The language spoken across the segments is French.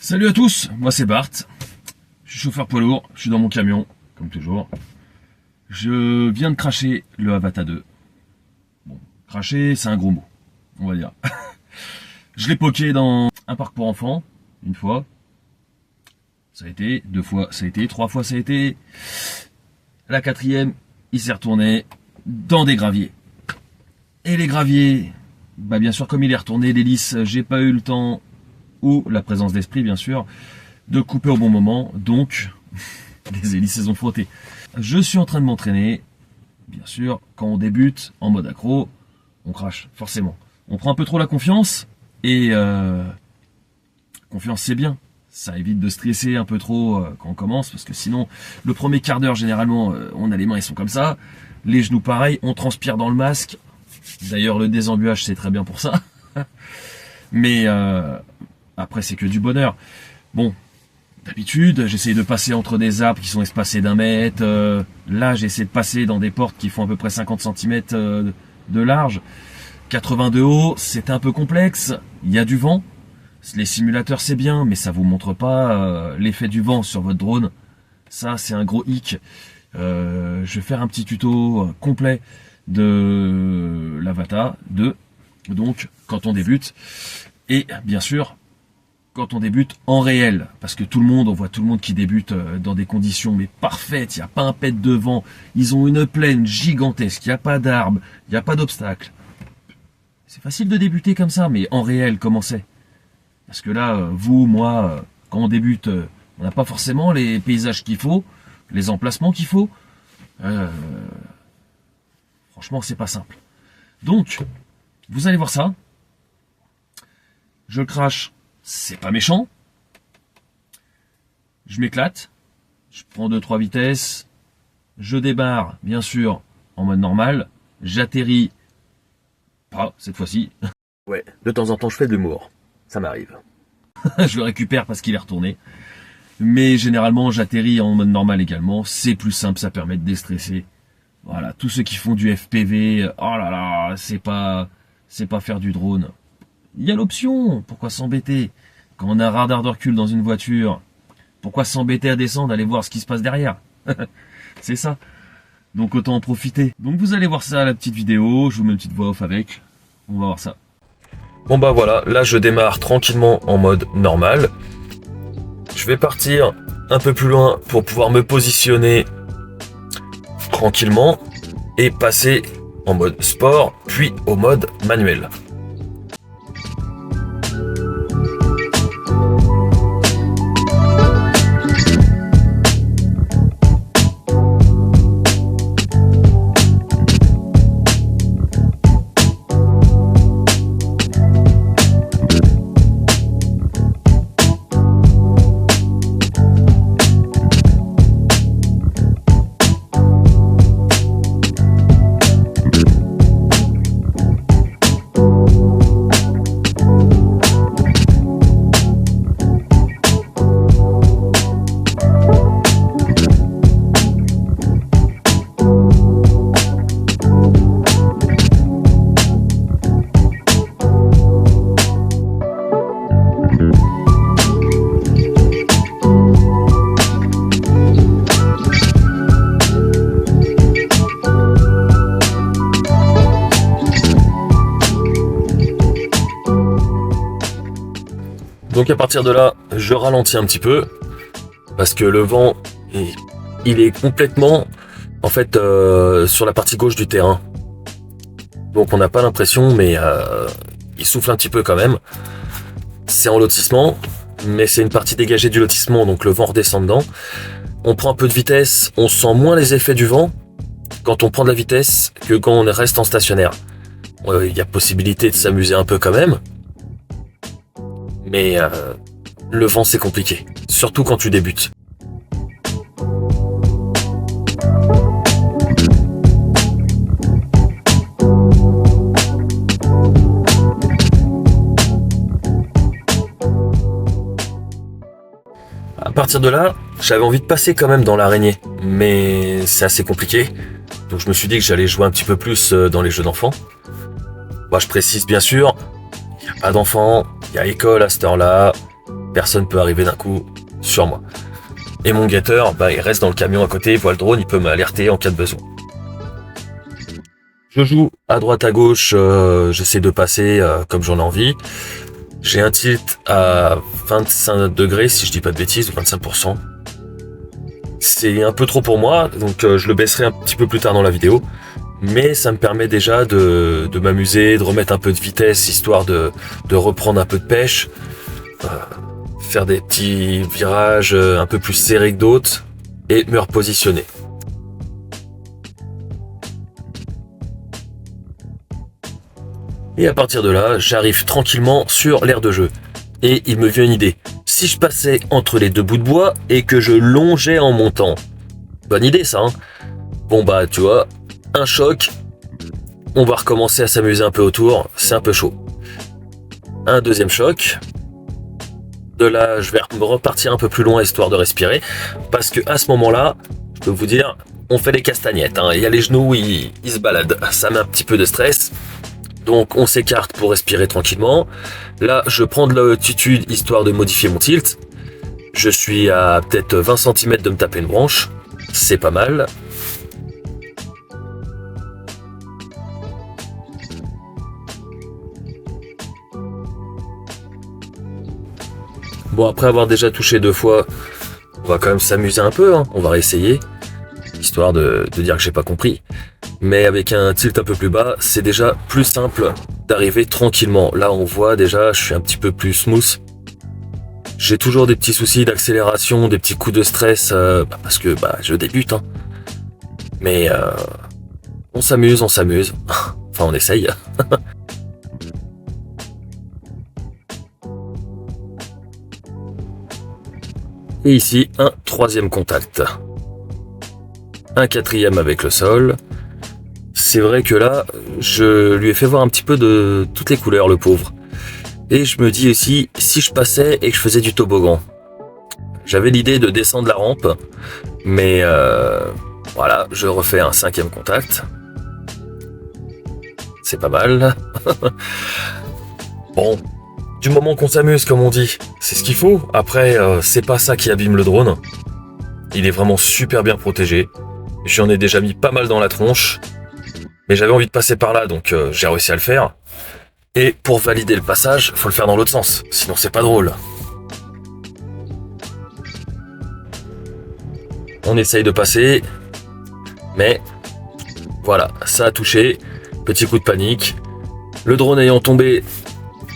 Salut à tous, moi c'est Bart, je suis chauffeur poids lourd, je suis dans mon camion, comme toujours. Je viens de cracher le Avata 2. Bon, cracher c'est un gros mot, on va dire. Je l'ai poké dans un parc pour enfants, une fois. Ça a été, deux fois ça a été, trois fois ça a été. La quatrième, il s'est retourné dans des graviers. Et les graviers, bah bien sûr comme il est retourné, l'hélice, j'ai pas eu le temps, ou la présence d'esprit bien sûr, de couper au bon moment, donc les hélices elles ont frotté. Je suis en train de m'entraîner, bien sûr, quand on débute en mode accro, on crache, forcément. On prend un peu trop la confiance, et confiance c'est bien, ça évite de stresser un peu trop quand on commence, parce que sinon, le premier quart d'heure généralement, on a les mains, ils sont comme ça, les genoux pareil, on transpire dans le masque, d'ailleurs le désembuage c'est très bien pour ça, mais après c'est que du bonheur. Bon, d'habitude j'essaye de passer entre des arbres qui sont espacés d'1 mètre, là j'essaie de passer dans des portes qui font à peu près 50 cm de large, 80 de haut, c'est un peu complexe, il y a du vent, les simulateurs c'est bien, mais ça vous montre pas l'effet du vent sur votre drone, ça c'est un gros hic. Je vais faire un petit tuto complet de l'Avata 2, donc quand on débute, et bien sûr quand on débute en réel, parce que on voit tout le monde qui débute dans des conditions mais parfaites, il n'y a pas un pet de vent, ils ont une plaine gigantesque, il n'y a pas d'arbres, il n'y a pas d'obstacles. C'est facile de débuter comme ça, mais en réel, comment c'est? Parce que là, vous, moi, quand on débute, on n'a pas forcément les paysages qu'il faut, les emplacements qu'il faut. Franchement, c'est pas simple. Donc, vous allez voir ça. Je le crache, c'est pas méchant. Je m'éclate. Je prends 2-3 vitesses. Je débarre, bien sûr, en mode normal. J'atterris. Pas cette fois-ci. Ouais, de temps en temps, je fais de l'humour. Ça m'arrive. Je le récupère parce qu'il est retourné. Mais généralement, j'atterris en mode normal également. C'est plus simple, ça permet de déstresser. Voilà, tous ceux qui font du FPV, oh là là, c'est pas faire du drone. Il y a l'option, pourquoi s'embêter? Quand on a un radar de recul dans une voiture, pourquoi s'embêter à descendre, aller voir ce qui se passe derrière? C'est ça. Donc autant en profiter. Donc vous allez voir ça, la petite vidéo, je vous mets une petite voix off avec. On va voir ça. Bon bah voilà, là je démarre tranquillement en mode normal. Je vais partir un peu plus loin pour pouvoir me positionner tranquillement et passer en mode sport, puis au mode manuel. Donc à partir de là, je ralentis un petit peu parce que le vent, il est complètement en fait sur la partie gauche du terrain. Donc on n'a pas l'impression, mais il souffle un petit peu quand même. C'est en lotissement, mais c'est une partie dégagée du lotissement, donc le vent redescend dedans. On prend un peu de vitesse, on sent moins les effets du vent quand on prend de la vitesse que quand on reste en stationnaire. Il y a possibilité de s'amuser un peu quand même. Mais le vent c'est compliqué, surtout quand tu débutes. À partir de là, j'avais envie de passer quand même dans l'araignée, mais c'est assez compliqué. Donc je me suis dit que j'allais jouer un petit peu plus dans les jeux d'enfants. Moi je précise bien sûr, il n'y a pas d'enfants, il y a école à cette heure-là, personne peut arriver d'un coup sur moi. Et mon guetteur, il reste dans le camion à côté, il voit le drone, il peut m'alerter en cas de besoin. Je joue à droite à gauche, j'essaie de passer comme j'en ai envie. J'ai un tilt à 25 degrés, si je dis pas de bêtises, ou 25%. C'est un peu trop pour moi, donc je le baisserai un petit peu plus tard dans la vidéo. Mais ça me permet déjà de m'amuser, de remettre un peu de vitesse, histoire de reprendre un peu de pêche. Faire des petits virages un peu plus serrés que d'autres et me repositionner. Et à partir de là, j'arrive tranquillement sur l'aire de jeu. Et il me vient une idée. Si je passais entre les deux bouts de bois et que je longeais en montant. Bonne idée ça, hein. Bon tu vois, un choc. On va recommencer à s'amuser un peu autour. C'est un peu chaud. Un deuxième choc. De là, je vais repartir un peu plus loin histoire de respirer. Parce que à ce moment-là, je peux vous dire, on fait les castagnettes. Il y a les genoux, ils se baladent. Ça met un petit peu de stress. Donc on s'écarte pour respirer tranquillement. Là, je prends de l'altitude histoire de modifier mon tilt. Je suis à peut-être 20 cm de me taper une branche. C'est pas mal. Bon, après avoir déjà touché 2 fois, on va quand même s'amuser un peu. On va réessayer. Histoire de dire que j'ai pas compris. Mais avec un tilt un peu plus bas, c'est déjà plus simple d'arriver tranquillement. Là, on voit déjà, je suis un petit peu plus smooth. J'ai toujours des petits soucis d'accélération, des petits coups de stress, parce que je débute. Mais on s'amuse. Enfin, on essaye. Et ici, un 3e contact. Un 4e avec le sol. C'est vrai que là, je lui ai fait voir un petit peu de toutes les couleurs, le pauvre. Et je me dis aussi, si je passais et que je faisais du toboggan. J'avais l'idée de descendre la rampe, mais voilà, je refais un 5e contact. C'est pas mal. Bon, du moment qu'on s'amuse, comme on dit, c'est ce qu'il faut. Après, c'est pas ça qui abîme le drone. Il est vraiment super bien protégé. J'en ai déjà mis pas mal dans la tronche. Mais j'avais envie de passer par là, donc j'ai réussi à le faire. Et pour valider le passage, faut le faire dans l'autre sens, sinon c'est pas drôle. On essaye de passer, mais voilà, ça a touché. Petit coup de panique. Le drone ayant tombé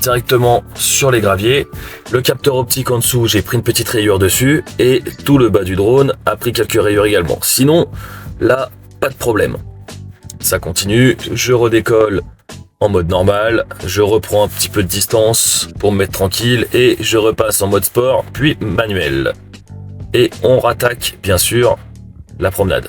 directement sur les graviers, le capteur optique en dessous, j'ai pris une petite rayure dessus, et tout le bas du drone a pris quelques rayures également. Sinon, là, pas de problème. Ça continue, je redécolle en mode normal, je reprends un petit peu de distance pour me mettre tranquille et je repasse en mode sport, puis manuel. Et on rattaque, bien sûr, la promenade.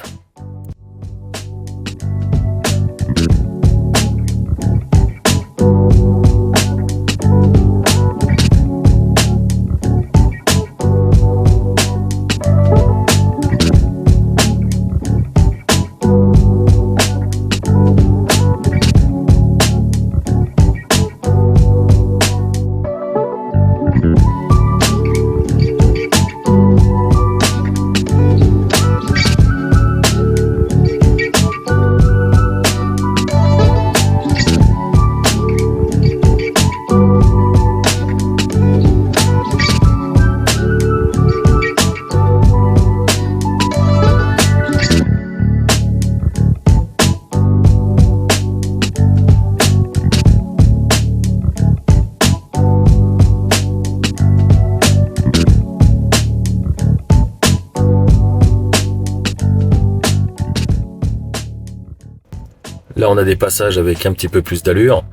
Là, on a des passages avec un petit peu plus d'allure.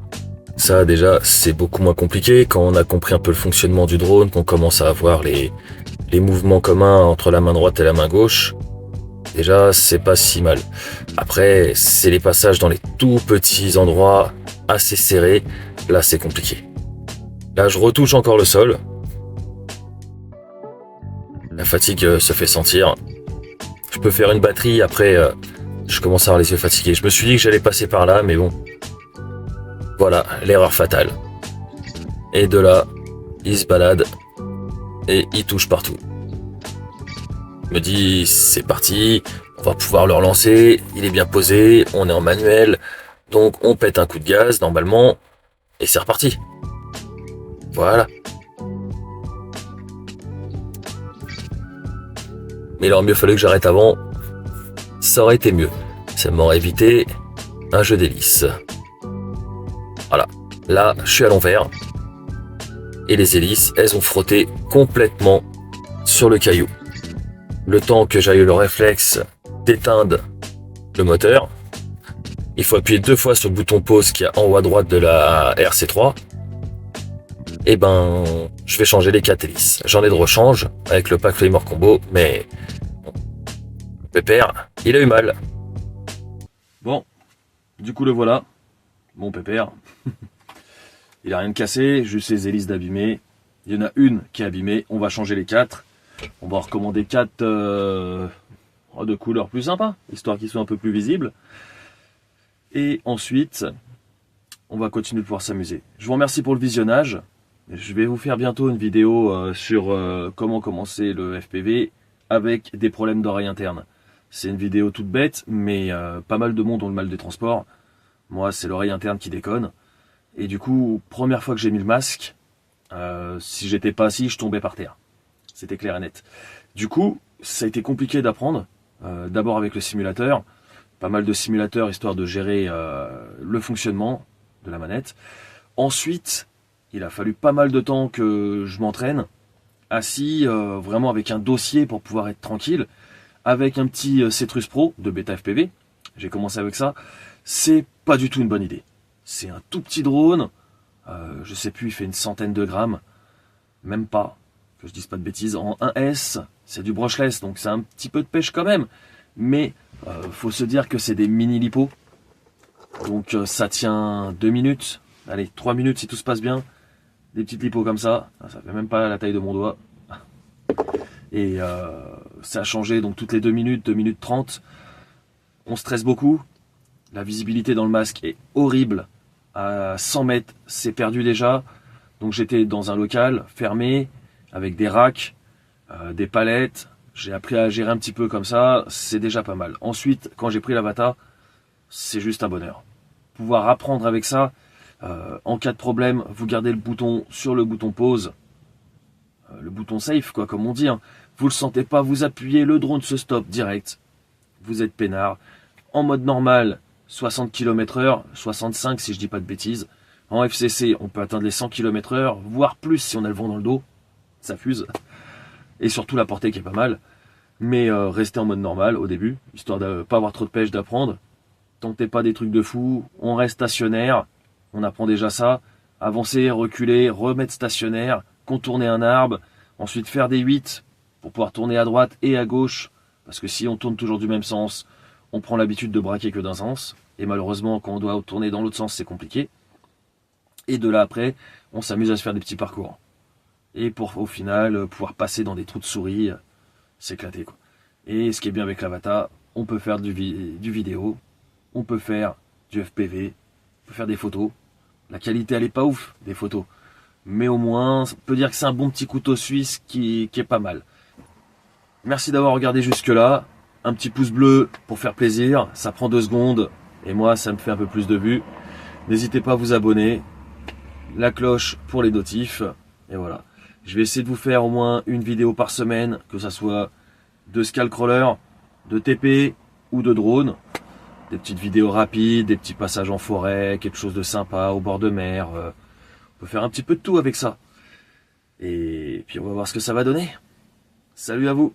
Ça, déjà, c'est beaucoup moins compliqué. Quand on a compris un peu le fonctionnement du drone, qu'on commence à avoir les mouvements communs entre la main droite et la main gauche, déjà, c'est pas si mal. Après, c'est les passages dans les tout petits endroits assez serrés. Là, c'est compliqué. Là, je retouche encore le sol. La fatigue se fait sentir. Je peux faire une batterie, après... je commence à avoir les yeux fatigués. Je me suis dit que j'allais passer par là, mais bon. Voilà, l'erreur fatale. Et de là, il se balade et il touche partout. Je me dis, c'est parti, on va pouvoir le relancer, il est bien posé, on est en manuel, donc on pète un coup de gaz normalement, et c'est reparti. Voilà. Mais il aurait mieux fallu que j'arrête avant, ça aurait été mieux. Ça m'aurait évité un jeu d'hélice. Voilà, là je suis à l'envers, et les hélices, elles ont frotté complètement sur le caillou. Le temps que j'aille le réflexe d'éteindre le moteur, il faut appuyer 2 fois sur le bouton pause qui est en haut à droite de la RC3. Et ben, je vais changer les 4 hélices. J'en ai de rechange avec le pack Flamer Combo, mais bon, le pépère, il a eu mal. Bon, du coup le voilà, mon pépère. Il a rien de cassé, juste ses hélices d'abîmées. Il y en a une qui est abîmée, on va changer les 4. On va recommander 4 de couleurs plus sympas, histoire qu'ils soient un peu plus visibles. Et ensuite, on va continuer de pouvoir s'amuser. Je vous remercie pour le visionnage. Je vais vous faire bientôt une vidéo sur comment commencer le FPV avec des problèmes d'oreille interne. C'est une vidéo toute bête, mais pas mal de monde ont le mal des transports. Moi, c'est l'oreille interne qui déconne. Et du coup, première fois que j'ai mis le masque, si j'étais pas assis, je tombais par terre. C'était clair et net. Du coup, ça a été compliqué d'apprendre. D'abord avec le simulateur. Pas mal de simulateurs, histoire de gérer le fonctionnement de la manette. Ensuite, il a fallu pas mal de temps que je m'entraîne. Assis, vraiment avec un dossier pour pouvoir être tranquille. Avec un petit Cetrus Pro de Beta FPV. J'ai commencé avec ça. C'est pas du tout une bonne idée. C'est un tout petit drone. Je sais plus, il fait une centaine de grammes. Même pas. Que je dise pas de bêtises. En 1S, c'est du brushless. Donc c'est un petit peu de pêche quand même. Mais faut se dire que c'est des mini lipos. Donc ça tient 2 minutes. Allez, 3 minutes si tout se passe bien. Des petites lipos comme ça. Ça fait même pas la taille de mon doigt. Et ça a changé. Donc toutes les 2 minutes, 2 minutes 30. On stresse beaucoup. La visibilité dans le masque est horrible. À 100 mètres, c'est perdu déjà. Donc j'étais dans un local fermé, avec des racks, des palettes. J'ai appris à gérer un petit peu comme ça, c'est déjà pas mal. Ensuite, quand j'ai pris l'Avata, c'est juste un bonheur. Pouvoir apprendre avec ça, en cas de problème, vous gardez le bouton sur le bouton pause, le bouton safe, quoi, comme on dit. Hein. Vous le sentez pas, vous appuyez, le drone se stoppe direct. Vous êtes peinard. En mode normal, 60 km/h, 65 si je dis pas de bêtises. En FCC, on peut atteindre les 100 km/h, voire plus si on a le vent dans le dos. Ça fuse. Et surtout la portée qui est pas mal. Mais restez en mode normal au début, histoire de pas avoir trop de pêche d'apprendre. Tentez pas des trucs de fou, on reste stationnaire, on apprend déjà ça. Avancer, reculer, remettre stationnaire, contourner un arbre, ensuite faire des 8 pour pouvoir tourner à droite et à gauche. Parce que si on tourne toujours du même sens, on prend l'habitude de braquer que d'un sens. Et malheureusement, quand on doit tourner dans l'autre sens, c'est compliqué. Et de là après, on s'amuse à se faire des petits parcours. Et pour au final pouvoir passer dans des trous de souris, s'éclater quoi. Et ce qui est bien avec l'Avata, on peut faire du vidéo, on peut faire du FPV, on peut faire des photos. La qualité elle est pas ouf des photos, mais au moins on peut dire que c'est un bon petit couteau suisse qui est pas mal. Merci d'avoir regardé jusque là, un petit pouce bleu pour faire plaisir, ça prend 2 secondes et moi ça me fait un peu plus de vues. N'hésitez pas à vous abonner, la cloche pour les notifs et voilà. Je vais essayer de vous faire au moins une vidéo par semaine, que ça soit de Skullcrawler, de TP ou de drone. Des petites vidéos rapides, des petits passages en forêt, quelque chose de sympa au bord de mer. On peut faire un petit peu de tout avec ça. Et puis on va voir ce que ça va donner. Salut à vous!